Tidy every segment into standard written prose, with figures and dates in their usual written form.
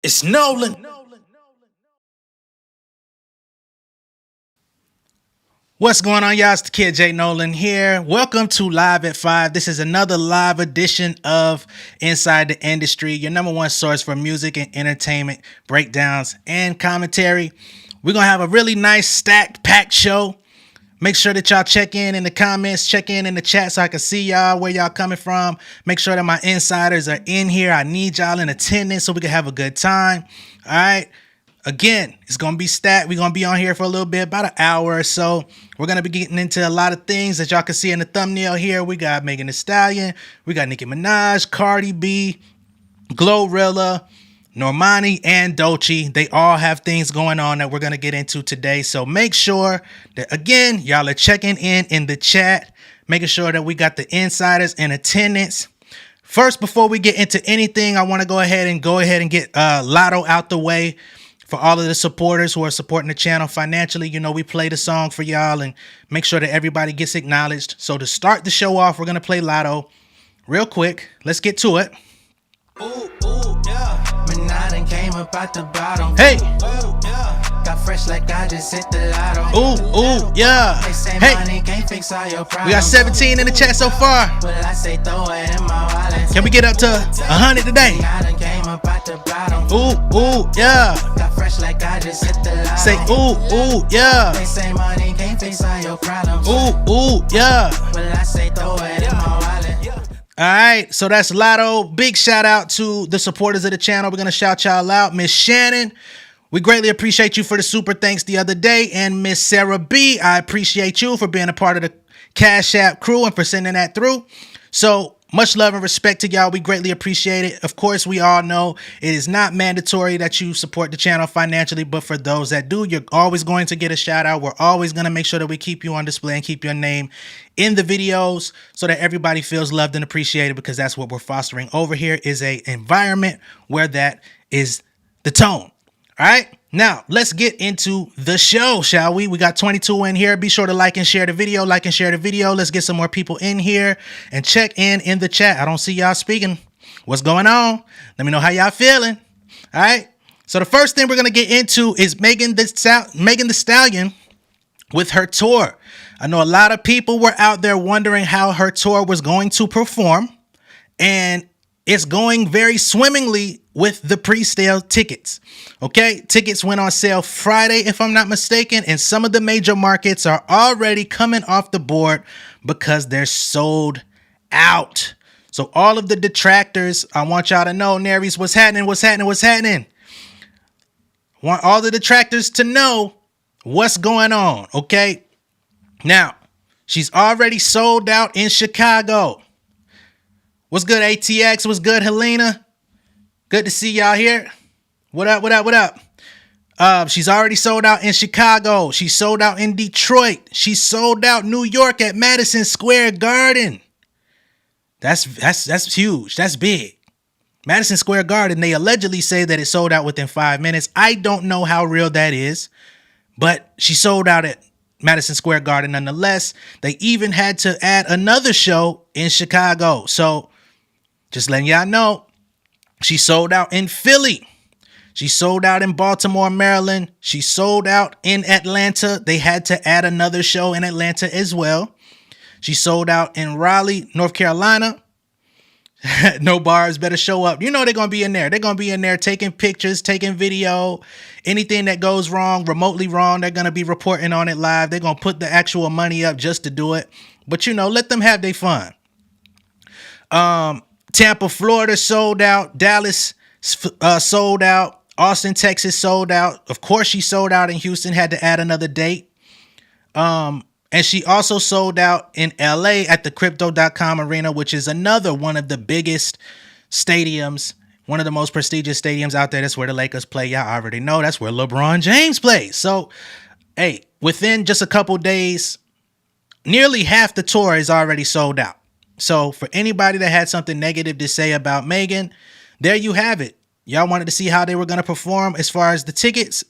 It's Nolan. What's going on, y'all? It's the kid J Nolan here. Welcome to Live at 5. This is another live edition of Inside the Industry, your number one source for music and entertainment, breakdowns, and commentary. We're going to have a really nice, stacked, packed show. Make sure that y'all check in the comments, check in the chat so I can see y'all, where y'all coming from. Make sure that my insiders are in here. I need y'all in attendance so we can have a good time. All right. Again, it's going to be stacked. We're going to be on here for a little bit, about an hour or so. We're going to be getting into a lot of things that y'all can see in the thumbnail here. We got Megan Thee Stallion. We got Nicki Minaj, Cardi B, GloRilla, Normani, and Doechii. They all have things going on that we're going to get into today. So make sure that, again, y'all are checking in the chat, making sure that we got the insiders in attendance. First, before we get into anything, I want to go ahead and get Lotto out the way. For all of the supporters who are supporting the channel financially, you know, we play the song for y'all and make sure that everybody gets acknowledged. So to start the show off, we're going to play Lotto real quick. Let's get to it. Ooh, ooh, yeah. Minaj came up out the bottom. Hey. Ooh, yeah. Got fresh like I just hit the lotto. Ooh, ooh, yeah. Hey. Money can't fix all your problems. We got 17 in the chat so far. But I say throw it in my wallet. Can we get up to 100 today? Minaj came up out the bottom. Ooh, ooh, yeah. Got fresh like I just hit the lotto. Say ooh, ooh, yeah. They say money can't fix all your problems. Ooh, ooh, yeah. But I say throw it in my wallet. All right, so that's Lotto. Big shout out to the supporters of the channel. We're going to shout y'all out. Miss Shannon, we greatly appreciate you for the super thanks the other day. And Miss Sarah B, I appreciate you for being a part of the Cash App crew and for sending that through. So much love and respect to y'all. We greatly appreciate it. Of course, we all know it is not mandatory that you support the channel financially, but for those that do, you're always going to get a shout out. We're always going to make sure that we keep you on display and keep your name in the videos so that everybody feels loved and appreciated, because that's what we're fostering over here, is a environment where that is the tone. All right, now let's get into the show, shall we? We got 22 in here. Be sure to like and share the video. Let's get some more people in here and check in the chat. I don't see y'all speaking. What's going on? Let me know how y'all feeling. All right. So the first thing we're going to get into is Megan Thee Stallion with her tour. I know a lot of people were out there wondering how her tour was going to perform, and it's going very swimmingly with the pre-sale tickets. Okay, tickets went on sale Friday, if I'm not mistaken, and some of the major markets are already coming off the board because they're sold out. So all of the detractors, I want y'all to know, Naries, what's happening? Want all the detractors to know what's going on, okay? Now, she's already sold out in Chicago. What's good, ATX? What's good, Helena? Good to see y'all here. What up? She's already sold out in Chicago. She sold out in Detroit. She sold out New York at Madison Square Garden. That's huge. That's big. Madison Square Garden, they allegedly say that it sold out within 5 minutes. I don't know how real that is, but she sold out at Madison Square Garden nonetheless. They even had to add another show in Chicago. So just letting y'all know, she sold out in Philly. She sold out in Baltimore, Maryland. She sold out in Atlanta. They had to add another show in Atlanta as well. She sold out in Raleigh, North Carolina. No bars, better show up. You know they're going to be in there. They're going to be in there taking pictures, taking video. Anything that goes wrong, remotely wrong, they're going to be reporting on it live. They're going to put the actual money up just to do it. But, you know, let them have their fun. Tampa, Florida sold out. Dallas sold out. Austin, Texas sold out. Of course, she sold out in Houston, had to add another date. And she also sold out in LA at the Crypto.com Arena, which is another one of the biggest stadiums, one of the most prestigious stadiums out there. That's where the Lakers play. Y'all already know that's where LeBron James plays. So, hey, within just a couple days, nearly half the tour is already sold out. So for anybody that had something negative to say about Megan, there you have it. Y'all wanted to see how they were going to perform as far as the tickets.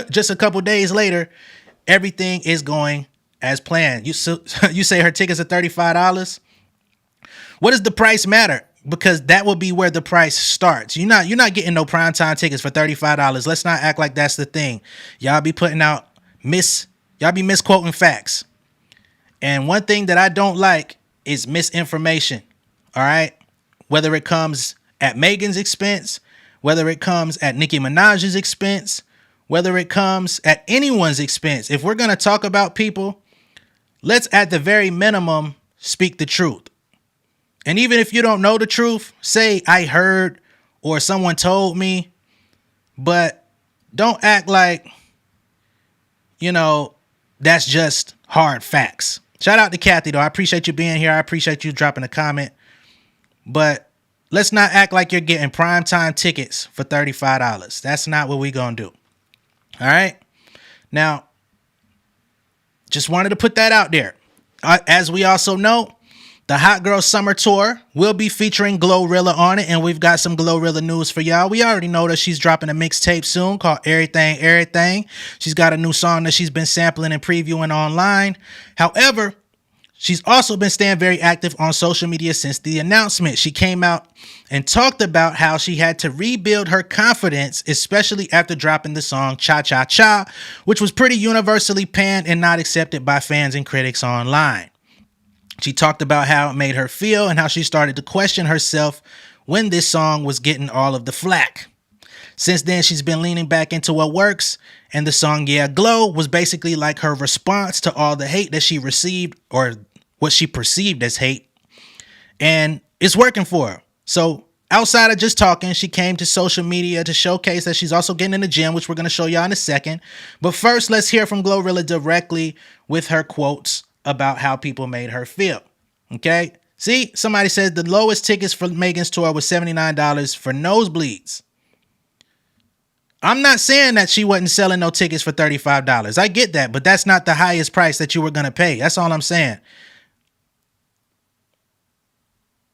Just a couple days later, everything is going as planned. You say her tickets are $35. What does the price matter? because that will be where the price starts. You're not getting no primetime tickets for $35. Let's not act like that's the thing. Y'all be putting out y'all be misquoting facts. And one thing that I don't like is misinformation. All right? Whether it comes at Megan's expense, whether it comes at Nicki Minaj's expense, whether it comes at anyone's expense. If we're going to talk about people, let's at the very minimum speak the truth. And even if you don't know the truth, say I heard or someone told me, but don't act like, that's just hard facts. Shout out to Kathy, though. I appreciate you being here. I appreciate you dropping a comment. But let's not act like you're getting primetime tickets for $35. That's not what we're going to do. All right? Now, just wanted to put that out there. As we also know, the Hot Girl Summer Tour will be featuring GloRilla on it, and we've got some GloRilla news for y'all. We already know that she's dropping a mixtape soon called Everything, Everything. She's got a new song that she's been sampling and previewing online. However, she's also been staying very active on social media since the announcement. She came out and talked about how she had to rebuild her confidence, especially after dropping the song Cha Cha Cha, which was pretty universally panned and not accepted by fans and critics online. She talked about how it made her feel and how she started to question herself when this song was getting all of the flack. Since then, she's been leaning back into what works, and the song Yeah Glow was basically like her response to all the hate that she received, or what she perceived as hate, and it's working for her. So outside of just talking, she came to social media to showcase that she's also getting in the gym, which we're going to show y'all in a second. But first, let's hear from GloRilla directly with her quotes about how people made her feel. Okay? See, somebody said the lowest tickets for Megan's tour was $79 for nosebleeds. I'm not saying that she wasn't selling no tickets for $35. I get that, but that's not the highest price that you were going to pay. That's all I'm saying.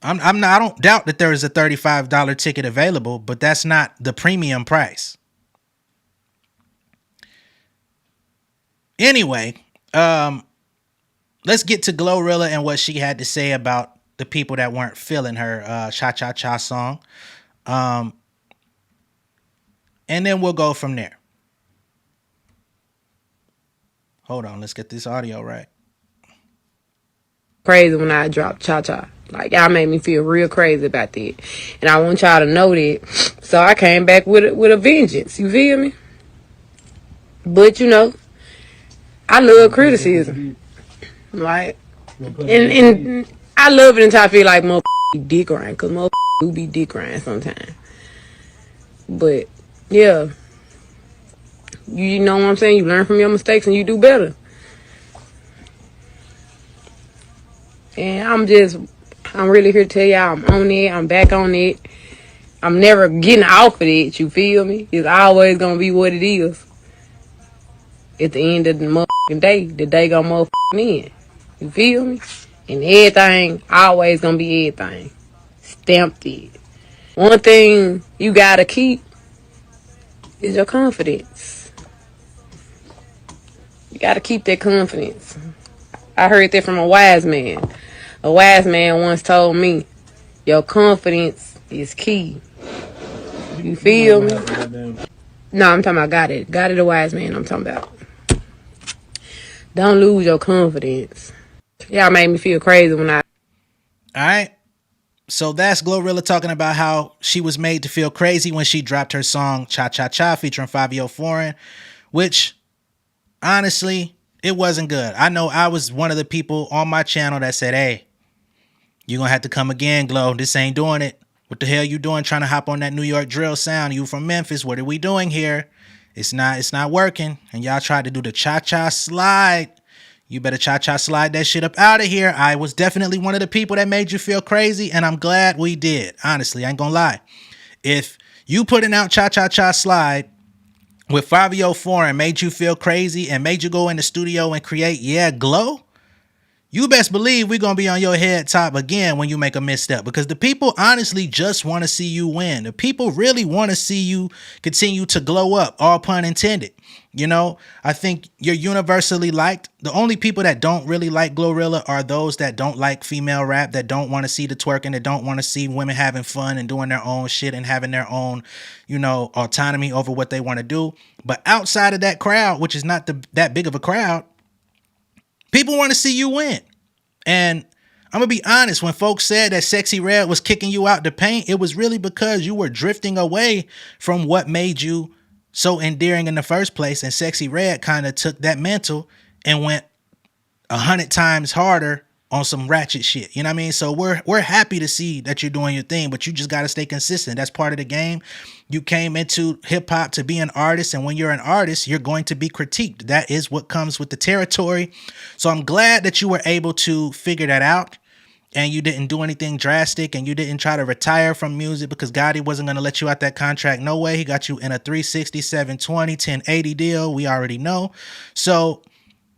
I don't doubt that there is a $35 ticket available, but that's not the premium price. Anyway, let's get to GloRilla and what she had to say about the people that weren't feeling her Cha Cha Cha song. And then we'll go from there. Hold on, let's get this audio right. Crazy when I dropped Cha Cha. Like, y'all made me feel real crazy about that. And I want y'all to know that. So I came back with a vengeance. You feel me? But, I love criticism. Like, and I love it until I feel like motherfuckers be dick riding. Because motherfuckers do be dick riding sometimes. But, yeah. You know what I'm saying? You learn from your mistakes and you do better. And I'm really here to tell y'all I'm on it. I'm back on it. I'm never getting off of it, you feel me? It's always going to be what it is. At the end of the motherfucking day, the day gonna motherfucking end. You feel me? And everything always gonna be everything. Stamped it. One thing you gotta keep is your confidence. You gotta keep that confidence. I heard that from a wise man. A wise man once told me, your confidence is key. You feel me? No, I'm talking about got it. Got it, a wise man I'm talking about. Don't lose your confidence. Y'all made me feel crazy when I... All right. So that's GloRilla talking about how she was made to feel crazy when she dropped her song Cha Cha Cha featuring Fabio Foreign, which honestly, it wasn't good. I know I was one of the people on my channel that said, hey, you're going to have to come again, Glo. This ain't doing it. What the hell you doing trying to hop on that New York drill sound? You from Memphis. What are we doing here? It's not working. And y'all tried to do the cha-cha slide. You better cha-cha slide that shit up out of here. I was definitely one of the people that made you feel crazy, and I'm glad we did. Honestly, I ain't gonna lie. If you putting out cha-cha-cha slide with Fabio Foreign made you feel crazy and made you go in the studio and create Yeah Glow, you best believe we're going to be on your head top again when you make a misstep, because the people honestly just want to see you win. The people really want to see you continue to glow up, all pun intended. You know, I think you're universally liked. The only people that don't really like GloRilla are those that don't like female rap, that don't want to see the twerking, that don't want to see women having fun and doing their own shit and having their own, you know, autonomy over what they want to do. But outside of that crowd, which is not that big of a crowd, people want to see you win. And I'm going to be honest, when folks said that Sexy Red was kicking you out the paint, it was really because you were drifting away from what made you so endearing in the first place. And Sexy Red kind of took that mantle and went 100 times harder on some ratchet shit. You know what I mean? So we're happy to see that you're doing your thing, but you just got to stay consistent. That's part of the game. You came into hip hop to be an artist, and when you're an artist, you're going to be critiqued. That is what comes with the territory. So I'm glad that you were able to figure that out, and you didn't do anything drastic, and you didn't try to retire from music, because Gotti wasn't going to let you out that contract. No way. He got you in a 360, 720, 1080 deal. We already know. So,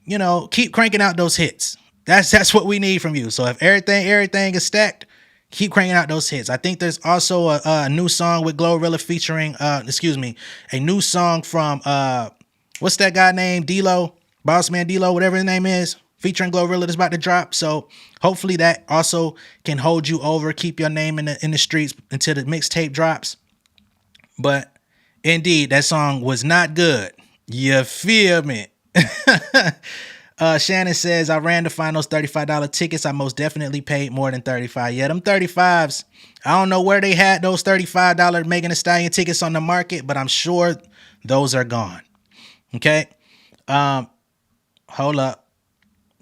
you know, keep cranking out those hits. That's what we need from you. So if everything is stacked, keep cranking out those hits. I think there's also a new song with GloRilla featuring, a new song from, what's that guy named? D-Lo, Bossman D-Lo, whatever his name is, featuring GloRilla that's about to drop. So hopefully that also can hold you over, keep your name in the streets until the mixtape drops. But indeed, that song was not good. You feel me? Shannon says, I ran to find those $35 tickets. I most definitely paid more than $35. Yeah, them 35s. I don't know where they had those $35 Megan Thee Stallion tickets on the market, but I'm sure those are gone. Okay. Hold up.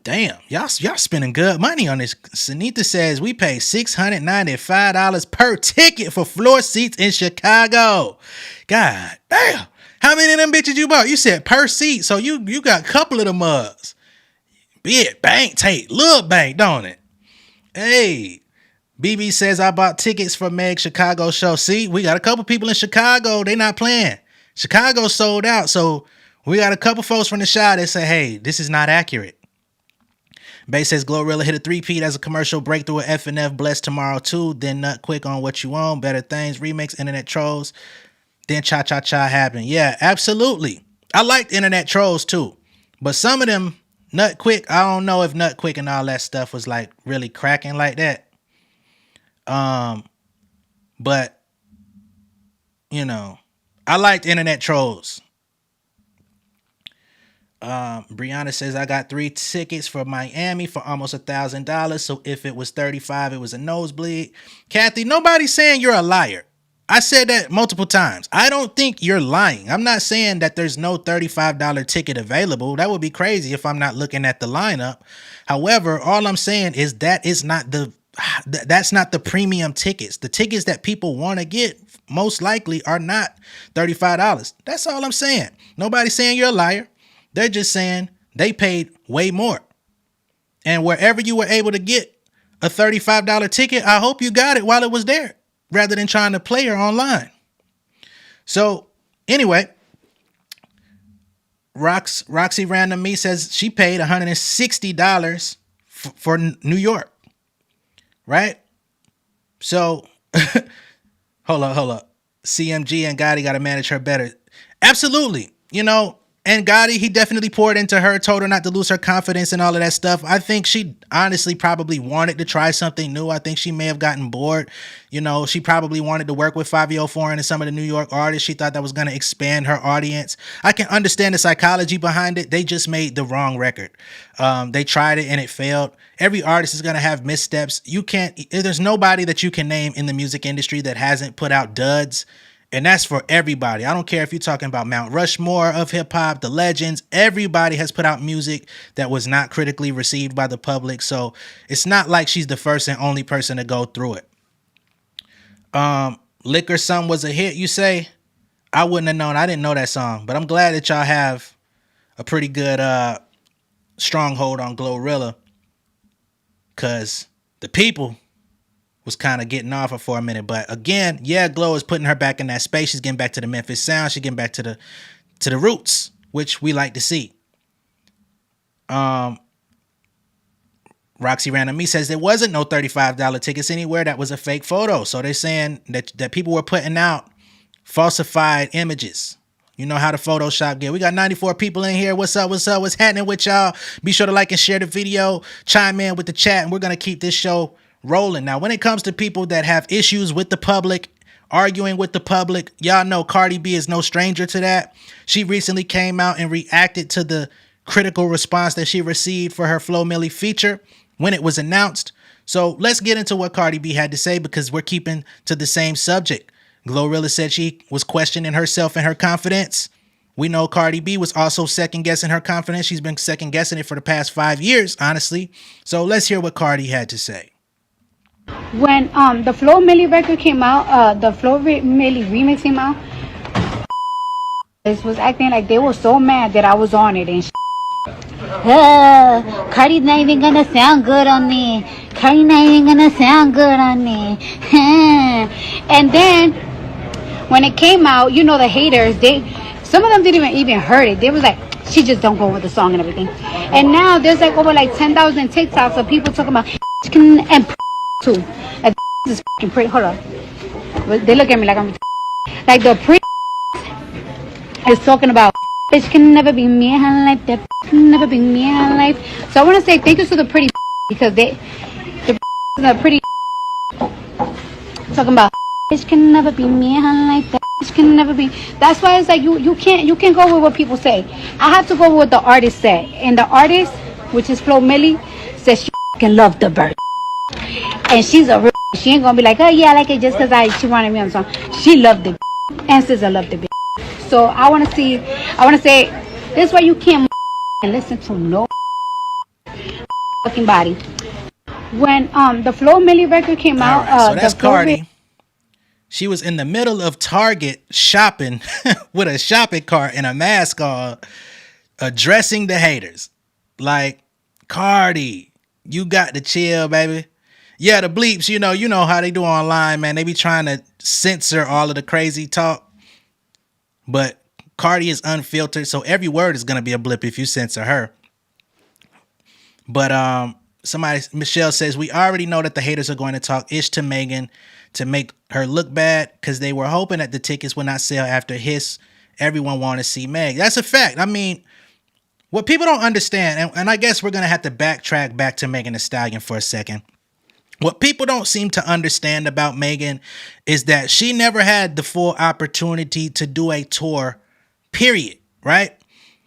Damn, y'all spending good money on this. Sunita says we paid $695 per ticket for floor seats in Chicago. God damn. How many of them bitches you bought? You said per seat, so you got a couple of the mugs. Be it bank take, little bank, don't it? Hey, BB says I bought tickets for Meg's Chicago show. See, we got a couple people in Chicago. They not playing. Chicago sold out, so we got a couple folks from the Chi that say, hey, this is not accurate. Bay says GloRilla hit a 3-peat as a commercial breakthrough with FNF Blessed Tomorrow too. Then Nut Quick on What You Own, Better Things, Remix, Internet Trolls. Then Cha Cha Cha happened. Yeah, absolutely. I liked Internet Trolls too. But some of them, Nut Quick, I don't know if Nut Quick and all that stuff was like really cracking like that. But, you know, I liked Internet Trolls. Brianna says I got 3 tickets for Miami for almost $1,000. So if it was 35, it was a nosebleed. Kathy, nobody's saying you're a liar. I said that multiple times. I don't think you're lying. I'm not saying that there's no $35 ticket available. That would be crazy if I'm not looking at the lineup. However, all I'm saying is that's not the premium tickets. The tickets that people want to get most likely are not $35. That's all I'm saying. Nobody's saying you're a liar. They're just saying they paid way more. And wherever you were able to get a $35 ticket, I hope you got it while it was there, rather than trying to play her online. So anyway, Roxy Random Me says she paid $160 for New York. Right? So hold up. CMG and Gotti got to manage her better. Absolutely. You know, and Gotti, he definitely poured into her, told her not to lose her confidence and all of that stuff. I think she honestly probably wanted to try something new. I think she may have gotten bored. You know, she probably wanted to work with 504 and some of the New York artists. She thought that was going to expand her audience. I can understand the psychology behind it. They just made the wrong record. They tried it and it failed. Every artist is going to have missteps. There's nobody that you can name in the music industry that hasn't put out duds. And that's for everybody. I don't care if you're talking about Mount Rushmore of hip hop, the legends. Everybody has put out music that was not critically received by the public. So it's not like she's the first and only person to go through it. Liquor Sun was a hit, you say? I wouldn't have known. I didn't know that song. But I'm glad that y'all have a pretty good stronghold on GloRilla. Because the people was kind of getting off her for a minute. But again, yeah, Glo is putting her back in that space. She's getting back to the Memphis sound. She's getting back to the roots, which we like to see. Roxy Random Me says there wasn't no $35 tickets anywhere. That was a fake photo. So they're saying that people were putting out falsified images. You know how the Photoshop get. We got 94 people in here. What's up? What's up? What's happening with y'all? Be sure to like and share the video. Chime in with the chat, and we're going to keep this show rolling. Now, when it comes to people that have issues with the public, arguing with the public, y'all know Cardi B is no stranger to that. She recently came out and reacted to the critical response that she received for her Flo Milli feature when it was announced. So let's get into what Cardi B had to say, because we're keeping to the same subject. GloRilla said she was questioning herself and her confidence. We know Cardi B was also second guessing her confidence. She's been second guessing it for the past 5 years, honestly. So let's hear what Cardi had to say. When the Flo Milli record came out, the Flo Milli remix came out, this was acting like they were so mad that I was on it and Cardi's not even gonna sound good on me. Cardi's not even gonna sound good on me. And then when it came out, you know, the haters, some of them didn't even heard it. They was like, she just don't go with the song and everything. And now there's like over like 10,000 TikToks of people talking about and too. Like, this is pretty. Hold on. They look at me like I'm like the pre is talking about bitch can never be me in her life. That can never be me in her life. So I want to say thank you to the pretty because the pretty talking about bitch can never be me in her life. That bitch can never be. That's why it's like you can't go with what people say. I have to go with what the artist said, and the artist, which is Flo Milli, says she can love the bird, and she's a real. She ain't gonna be like, oh yeah, I like it just because she wanted me on the song. She loved the and says I love the bitch. So I want to say, this is why you can't and listen to no fucking body. When the Flo Milli record came out, right, so that's Cardi. She was in the middle of Target shopping with a shopping cart and a mask on, addressing the haters. Like, Cardi, you got to chill, baby. Yeah, the bleeps, you know how they do online, man. They be trying to censor all of the crazy talk. But Cardi is unfiltered, so every word is gonna be a blip if you censor her. But Michelle says, we already know that the haters are going to talk ish to Megan to make her look bad because they were hoping that the tickets would not sell after everyone wanted to see Meg. That's a fact. I mean, what people don't understand, and I guess we're gonna have to backtrack back to Megan Thee Stallion for a second. What people don't seem to understand about Megan is that she never had the full opportunity to do a tour, period, right?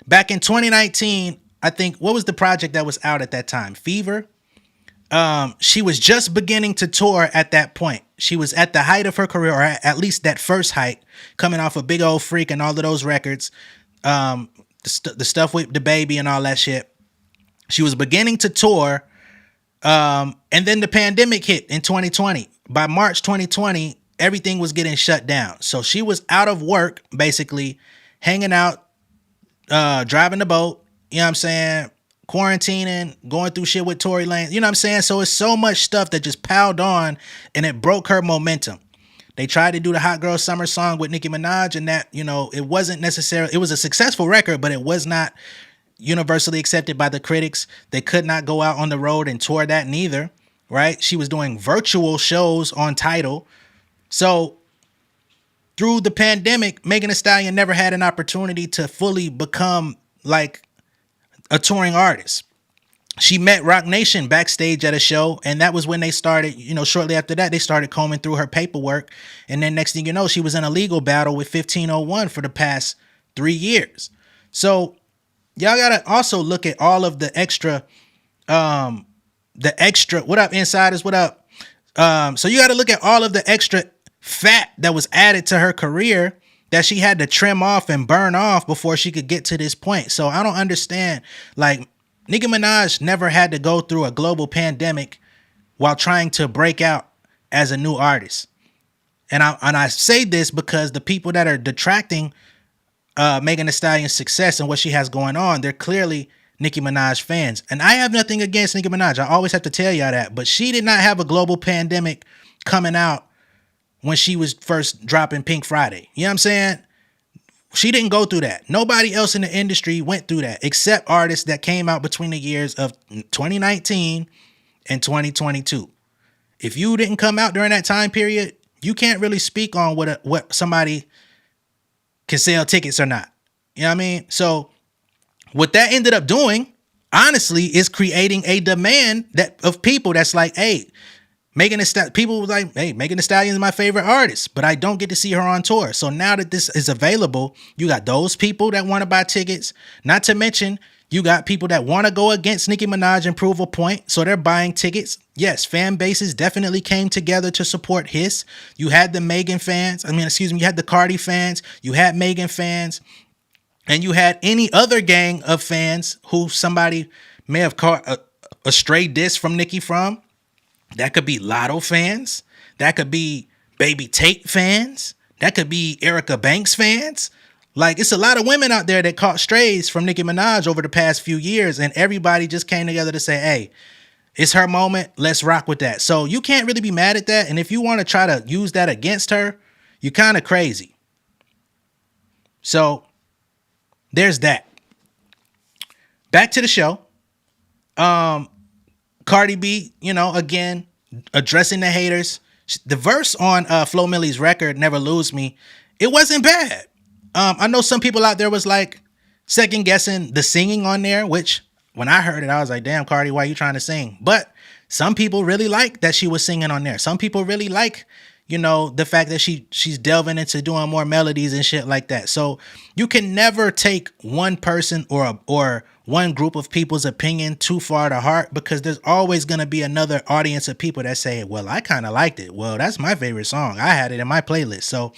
Back in 2019, I think, what was the project that was out at that time? Fever? She was just beginning to tour at that point. She was at the height of her career, or at least that first height, coming off of Big Old Freak and all of those records, the stuff with the baby and all that shit. She was beginning to tour. And then the pandemic hit in 2020. By March 2020, everything was getting shut down. So she was out of work, basically hanging out, driving the boat, you know what I'm saying? Quarantining, going through shit with Tory Lanez, you know what I'm saying? So it's so much stuff that just piled on and it broke her momentum. They tried to do the Hot Girl Summer song with Nicki Minaj, and that, it wasn't necessarily, it was a successful record, but it was not universally accepted by the critics. They could not go out on the road and tour that neither, right? She was doing virtual shows on Tidal. So through the pandemic, Megan Thee Stallion never had an opportunity to fully become like a touring artist. She met Roc Nation backstage at a show, and that was when they started, shortly after that, they started combing through her paperwork. And then next thing you know, she was in a legal battle with 1501 for the past 3 years. So y'all gotta also look at all of the extra, what up, Insiders, what up? So you gotta look at all of the extra fat that was added to her career that she had to trim off and burn off before she could get to this point. So I don't understand, like, Nicki Minaj never had to go through a global pandemic while trying to break out as a new artist. And I say this because the people that are detracting Megan Thee Stallion's success and what she has going on, they're clearly Nicki Minaj fans. And I have nothing against Nicki Minaj. I always have to tell y'all that. But she did not have a global pandemic coming out when she was first dropping Pink Friday. You know what I'm saying? She didn't go through that. Nobody else in the industry went through that except artists that came out between the years of 2019 in 2022. If you didn't come out during that time period, you can't really speak on what somebody can sell tickets or not. You know what I mean? So what that ended up doing, honestly, is creating a demand of people that's like, hey, people was like, hey, Megan Thee Stallion is my favorite artist, but I don't get to see her on tour. So now that this is available, you got those people that want to buy tickets. Not to mention, you got people that want to go against Nicki Minaj and prove a point, so they're buying tickets. Yes, fan bases definitely came together to support his. You had the Megan fans. You had the Cardi fans. You had Megan fans. And you had any other gang of fans who somebody may have caught a stray diss from Nicki from. That could be Lotto fans. That could be Baby Tate fans. That could be Erica Banks fans. Like, it's a lot of women out there that caught strays from Nicki Minaj over the past few years, and everybody just came together to say, hey, it's her moment. Let's rock with that. So you can't really be mad at that. And if you want to try to use that against her, you're kind of crazy. So there's that. Back to the show. Cardi B, again, addressing the haters. The verse on Flo Milli's record, Never Lose Me, it wasn't bad. I know some people out there was like second guessing the singing on there, which when I heard it, I was like, damn, Cardi, why are you trying to sing? But some people really like that she was singing on there. Some people really like, the fact that she's delving into doing more melodies and shit like that. So you can never take one person or one group of people's opinion too far to heart, because there's always going to be another audience of people that say, well, I kind of liked it. Well, that's my favorite song. I had it in my playlist. So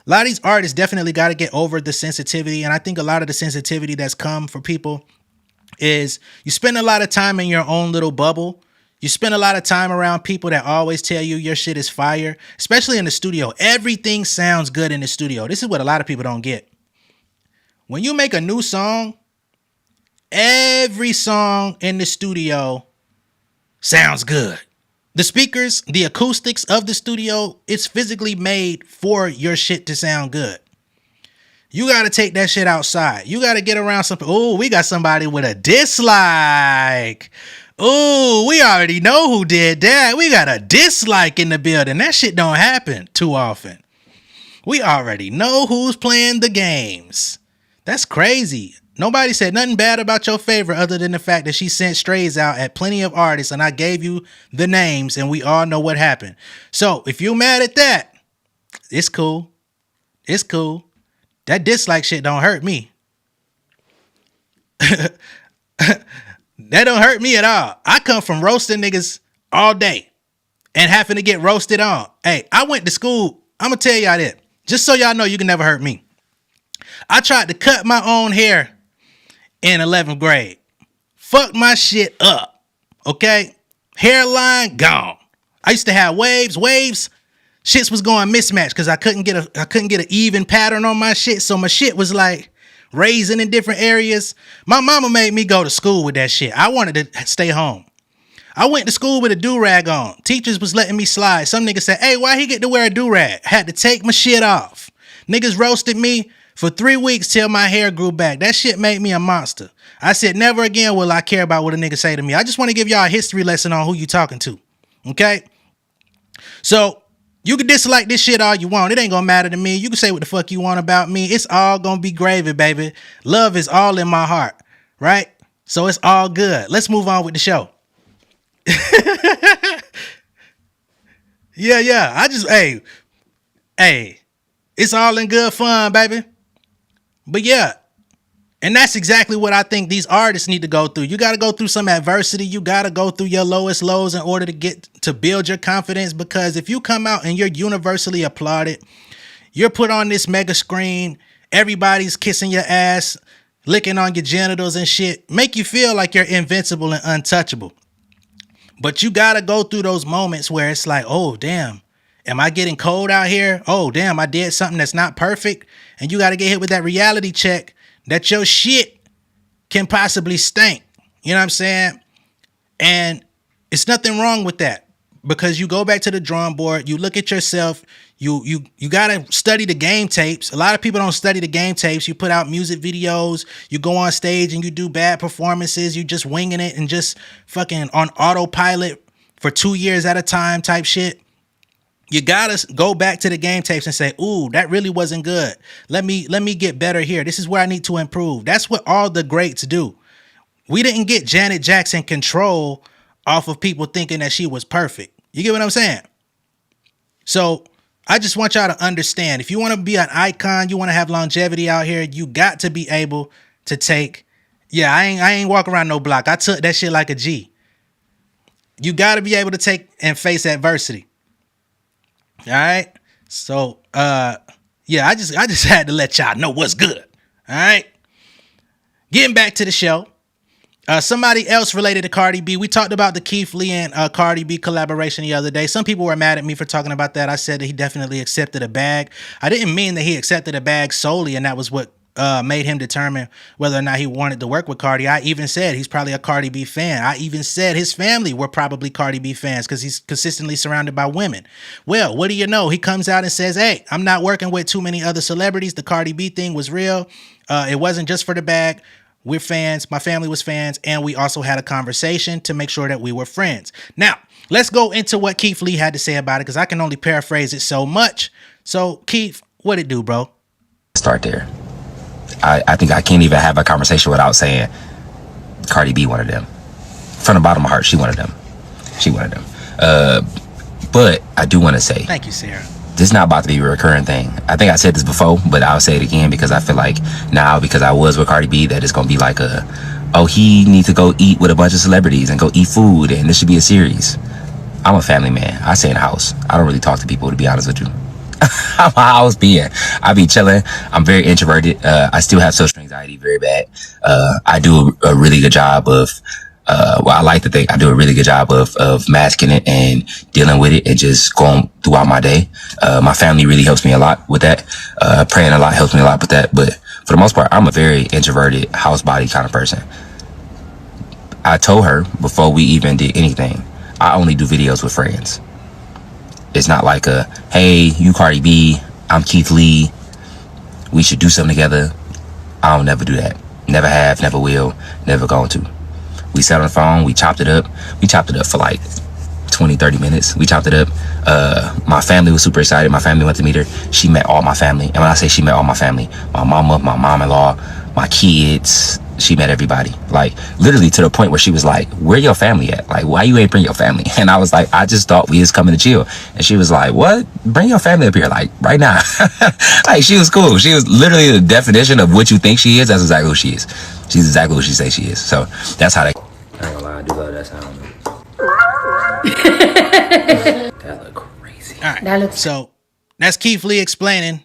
a lot of these artists definitely got to get over the sensitivity. And I think a lot of the sensitivity that's come for people is you spend a lot of time in your own little bubble. You spend a lot of time around people that always tell you your shit is fire, especially in the studio. Everything sounds good in the studio. This is what a lot of people don't get. When you make a new song, every song in the studio sounds good. The speakers, the acoustics of the studio, it's physically made for your shit to sound good. You got to take that shit outside. You got to get around something. Oh, we got somebody with a dislike. Oh, we already know who did that. We got a dislike in the building. That shit don't happen too often. We already know who's playing the games. That's crazy. Nobody said nothing bad about your favorite other than the fact that she sent strays out at plenty of artists, and I gave you the names and we all know what happened. So if you're mad at that, it's cool. It's cool. That dislike shit don't hurt me. That don't hurt me at all. I come from roasting niggas all day and having to get roasted on. Hey, I went to school. I'm going to tell y'all that. Just so y'all know you can never hurt me. I tried to cut my own hair in 11th grade. Fucked my shit up. Okay? Hairline gone. I used to have waves. Shits was going mismatched because I couldn't get an even pattern on my shit. So my shit was like raising in different areas. My mama made me go to school with that shit. I wanted to stay home. I went to school with a do-rag on. Teachers was letting me slide. Some niggas said, hey, why he get to wear a do-rag? Had to take my shit off. Niggas roasted me for 3 weeks till my hair grew back. That shit made me a monster. I said, never again will I care about what a nigga say to me. I just want to give y'all a history lesson on who you talking to. Okay? So, you can dislike this shit all you want. It ain't gonna matter to me. You can say what the fuck you want about me. It's all gonna be gravy, baby. Love is all in my heart. Right? So, it's all good. Let's move on with the show. Yeah. I just, hey, it's all in good fun, baby. But yeah, and that's exactly what I think these artists need to go through. You got to go through some adversity. You got to go through your lowest lows in order to build your confidence. Because if you come out and you're universally applauded, you're put on this mega screen, everybody's kissing your ass, licking on your genitals and shit, make you feel like you're invincible and untouchable. But you got to go through those moments where it's like, oh, damn. Am I getting cold out here? Oh, damn, I did something that's not perfect. And you got to get hit with that reality check that your shit can possibly stink. You know what I'm saying? And it's nothing wrong with that. because you go back to the drawing board, you look at yourself, you gotta study the game tapes. A lot of people don't study the game tapes. You put out music videos, you go on stage and you do bad performances, you just winging it and just fucking on autopilot for 2 years at a time type shit. You gotta go back to the game tapes and say, ooh, that really wasn't good. Let me get better here. This is where I need to improve. That's what all the greats do. We didn't get Janet Jackson control off of people thinking that she was perfect. You get what I'm saying? So I just want y'all to understand, if you want to be an icon, you want to have longevity out here, you got to be able to take, I ain't walk around no block. I took that shit like a G. You got to be able to take and face adversity. All right. So, I just had to let y'all know what's good. All right. Getting back to the show. Somebody else related to Cardi B. We talked about the Keith Lee and Cardi B collaboration the other day. Some people were mad at me for talking about that. I said that he definitely accepted a bag. I didn't mean that he accepted a bag solely, and that was what made him determine whether or not he wanted to work with Cardi. I even said he's probably a Cardi B fan. I even said his family were probably Cardi B fans because he's consistently surrounded by women. Well, what do you know? He comes out and says, hey, I'm not working with too many other celebrities. The Cardi B thing was real. It wasn't just for the bag. We're fans. My family was fans. And we also had a conversation to make sure that we were friends. Now, let's go into what Keith Lee had to say about it because I can only paraphrase it so much. So, Keith, what it do, bro? Start there. I think I can't even have a conversation without saying Cardi B wanted them. From the bottom of my heart, she wanted them. She wanted them. But I do want to say, thank you, Sarah. This is not about to be a recurring thing. I think I said this before, but I'll say it again because I feel like now, because I was with Cardi B, that it's going to be like he needs to go eat with a bunch of celebrities and go eat food, and this should be a series. I'm a family man. I stay in the house. I don't really talk to people, to be honest with you. I'm a house being. I be chilling. I'm very introverted. I still have social anxiety very bad. I do a really good job of, I like to think I do a really good job of masking it and dealing with it and just going throughout my day. My family really helps me a lot with that. Praying a lot helps me a lot with that. But for the most part, I'm a very introverted house body kind of person. I told her before we even did anything, I only do videos with friends. It's not like hey, you Cardi B, I'm Keith Lee, we should do something together. I don't never do that. Never have, never will, never going to. We sat on the phone, we chopped it up. We chopped it up for like 20, 30 minutes. We chopped it up. My family was super excited. My family went to meet her. She met all my family. And when I say she met all my family, my mama, my mom-in-law, my kids, she met everybody. Like, literally to the point where she was like, where your family at? Like, why you ain't bring your family? And I was like, I just thought we was coming to chill. And she was like, what? Bring your family up here, like, right now. Like, she was cool. She was literally the definition of what you think she is. That's exactly who she is. She's exactly who she says she is. So, that's how they... I ain't gonna lie, I do love that sound. That look crazy. All right, so that's Keith Lee explaining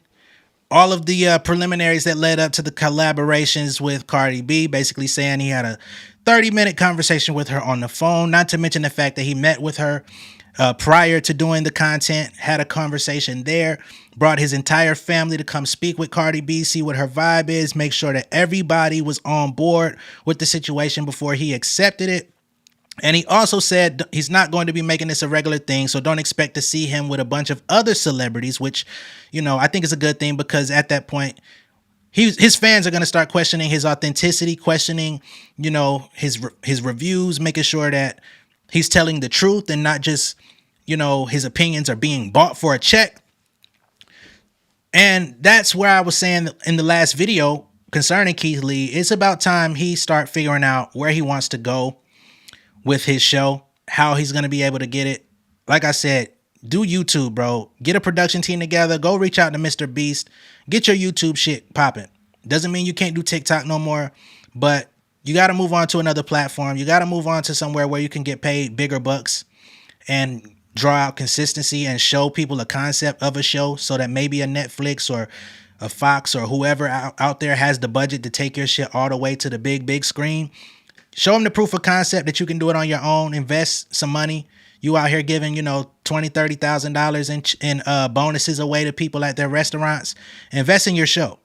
all of the preliminaries that led up to the collaborations with Cardi B, basically saying he had a 30-minute conversation with her on the phone, not to mention the fact that he met with her prior to doing the content, had a conversation there, brought his entire family to come speak with Cardi B, see what her vibe is, make sure that everybody was on board with the situation before he accepted it. And he also said he's not going to be making this a regular thing, so don't expect to see him with a bunch of other celebrities, which, you know, I think is a good thing because at that point, his fans are going to start questioning his authenticity, questioning, you know, his reviews, making sure that he's telling the truth and not just, you know, his opinions are being bought for a check. And that's where I was saying in the last video concerning Keith Lee, it's about time he start figuring out where he wants to go with his show, how he's going to be able to get it. Like I said, do YouTube, bro. Get a production team together. Go reach out to Mr. Beast. Get your YouTube shit popping. Doesn't mean you can't do TikTok no more, but you got to move on to another platform. You got to move on to somewhere where you can get paid bigger bucks and draw out consistency and show people a concept of a show so that maybe a Netflix or a Fox or whoever out there has the budget to take your shit all the way to the big screen. Show them the proof of concept that you can do it on your own. Invest some money. You out here giving, you know, $20,000, $30,000 in bonuses away to people at their restaurants. Invest in your show.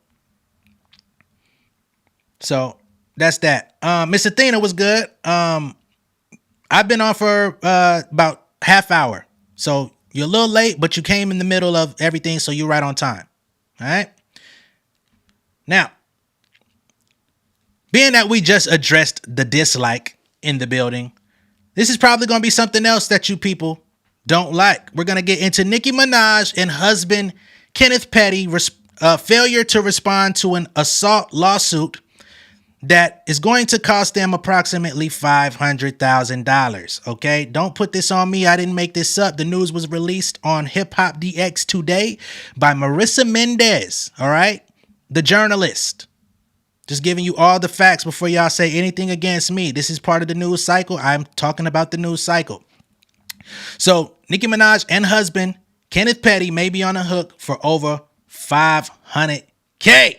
So that's that. Miss Athena was good. I've been on for about half hour. So you're a little late, but you came in the middle of everything, so you're right on time. All right? Now, being that we just addressed the dislike in the building, this is probably going to be something else that you people don't like. We're going to get into Nicki Minaj and husband Kenneth Petty failure to respond to an assault lawsuit that is going to cost them approximately $500,000. Okay, don't put this on me. I didn't make this up. The news was released on Hip Hop DX today by Marissa Mendez. All right, the journalist. Just giving you all the facts before y'all say anything against me. This is part of the news cycle. I'm talking about the news cycle. So Nicki Minaj and husband Kenneth Petty may be on the hook for over $500K.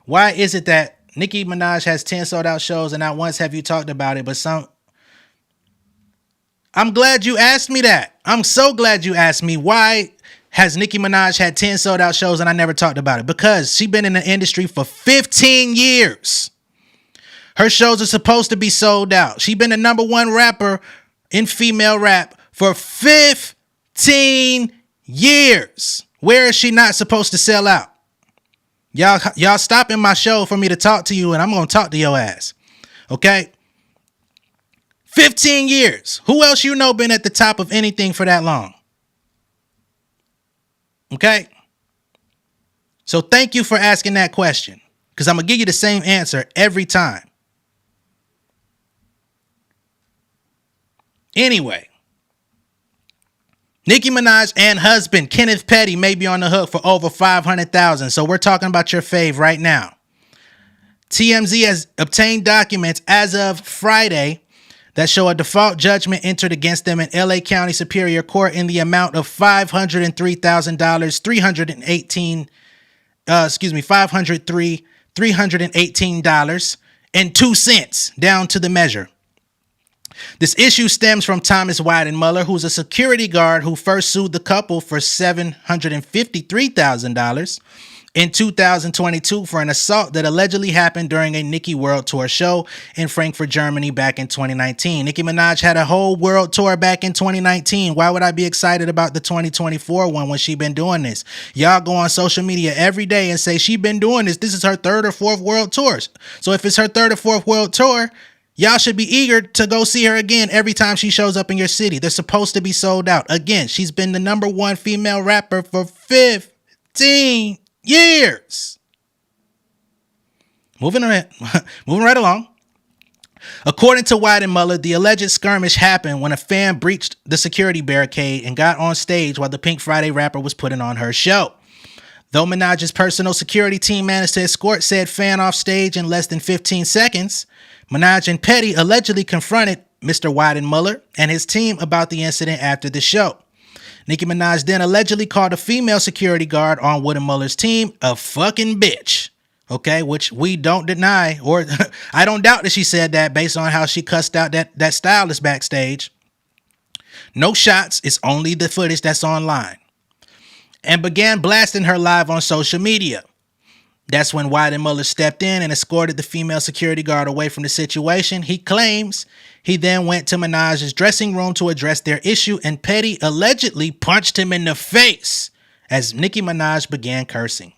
Why is it that Nicki Minaj has 10 sold out shows and not once have you talked about it, but some... I'm glad you asked me that. I'm so glad you asked me why has Nicki Minaj had 10 sold out shows and I never talked about it? Because she's been in the industry for 15 years. Her shows are supposed to be sold out. She's been the number one rapper in female rap for 15 years. Where is she not supposed to sell out? Y'all stopping my show for me to talk to you, and I'm going to talk to your ass. Okay? 15 years. Who else you know been at the top of anything for that long? Okay? So thank you for asking that question, because I'm going to give you the same answer every time. Anyway, Nicki Minaj and husband Kenneth Petty may be on the hook for over $500,000. So we're talking about your fave right now. TMZ has obtained documents as of Friday that show a default judgment entered against them in LA County Superior Court in the amount of $318.02 down to the measure. This issue stems from Thomas Weidenmuller, who's a security guard who first sued the couple for $753,000 in 2022 for an assault that allegedly happened during a Nicki World Tour show in Frankfurt, Germany back in 2019. Nicki Minaj had a whole world tour back in 2019. Why would I be excited about the 2024 one when she been doing this? Y'all go on social media every day and say she been doing this. This is her third or fourth world tours. So if it's her third or fourth world tour, y'all should be eager to go see her again every time she shows up in your city. They're supposed to be sold out. Again, she's been the number one female rapper for 15 years. Moving right along. According to Weidenmuller, the alleged skirmish happened when a fan breached the security barricade and got on stage while the Pink Friday rapper was putting on her show. Though Minaj's personal security team managed to escort said fan off stage in less than 15 seconds, Minaj and Petty allegedly confronted Mr. Weidenmuller and his team about the incident after the show. Nicki Minaj then allegedly called a female security guard on Weidenmuller's team a fucking bitch. Okay, which we don't deny, or I don't doubt that she said that based on how she cussed out that stylist backstage. No shots, it's only the footage that's online. And began blasting her live on social media. That's when Weidenmuller stepped in and escorted the female security guard away from the situation. He claims he then went to Minaj's dressing room to address their issue, and Petty allegedly punched him in the face as Nicki Minaj began cursing.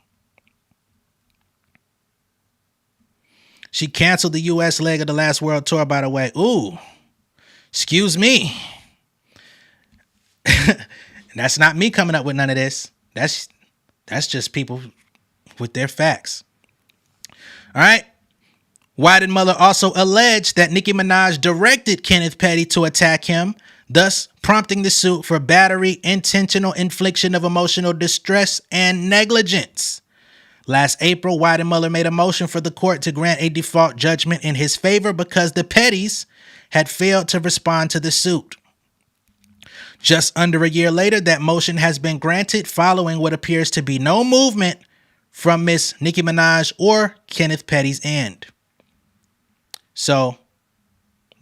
She canceled the U.S. leg of the last world tour, by the way. Ooh, excuse me. That's not me coming up with none of this. That's just people with their facts. All right. Weidenmuller also alleged that Nicki Minaj directed Kenneth Petty to attack him, thus prompting the suit for battery, intentional infliction of emotional distress, and negligence. Last April, Weidenmuller made a motion for the court to grant a default judgment in his favor because the Pettys had failed to respond to the suit. Just under a year later, that motion has been granted following what appears to be no movement from Miss Nicki Minaj or Kenneth Petty's end. So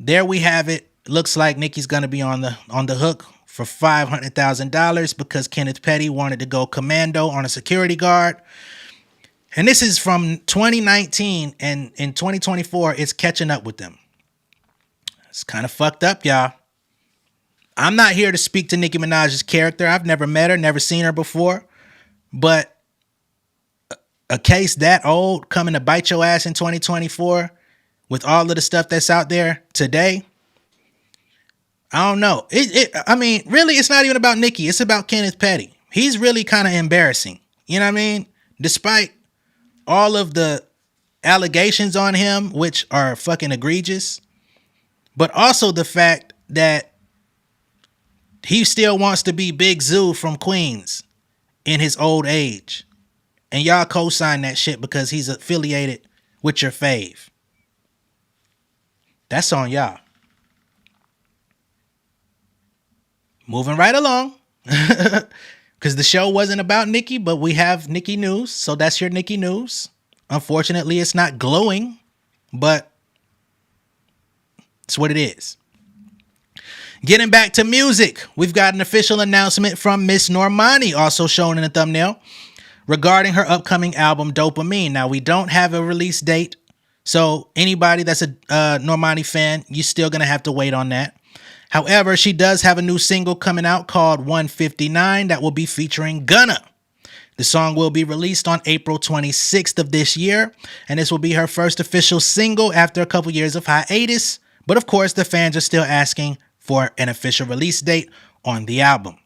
there we have it. Looks like Nicki's going to be on the hook for $500,000 because Kenneth Petty wanted to go commando on a security guard. And this is from 2019, and in 2024, it's catching up with them. It's kind of fucked up, y'all. I'm not here to speak to Nicki Minaj's character. I've never met her, never seen her before. But a case that old coming to bite your ass in 2024 with all of the stuff that's out there today, I don't know. I mean, really, it's not even about Nicki. It's about Kenneth Petty. He's really kind of embarrassing. You know what I mean? Despite all of the allegations on him, which are fucking egregious, but also the fact that he still wants to be Big Zoo from Queens in his old age. And y'all co-sign that shit because he's affiliated with your fave. That's on y'all. Moving right along. Because the show wasn't about Nicki, but we have Nicki news. So that's your Nicki news. Unfortunately, it's not glowing, but it's what it is. Getting back to music, we've got an official announcement from Miss Normani, also shown in the thumbnail, regarding her upcoming album, Dopamine. Now, we don't have a release date, so anybody that's a Normani fan, you're still going to have to wait on that. However, she does have a new single coming out called 159 that will be featuring Gunna. The song will be released on April 26th of this year, and this will be her first official single after a couple years of hiatus. But of course, the fans are still asking for an official release date on the album.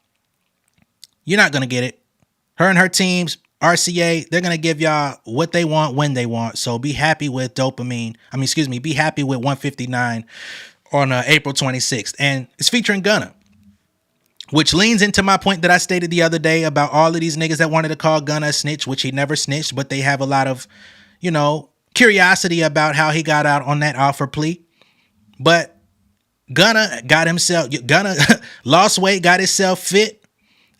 You're not going to get it. Her and her teams, RCA, they're going to give y'all what they want when they want. So be happy with be happy with 159 on April 26th. And it's featuring Gunna, which leans into my point that I stated the other day about all of these niggas that wanted to call Gunna a snitch, which he never snitched, but they have a lot of, curiosity about how he got out on that offer plea. But Gunna lost weight, got himself fit.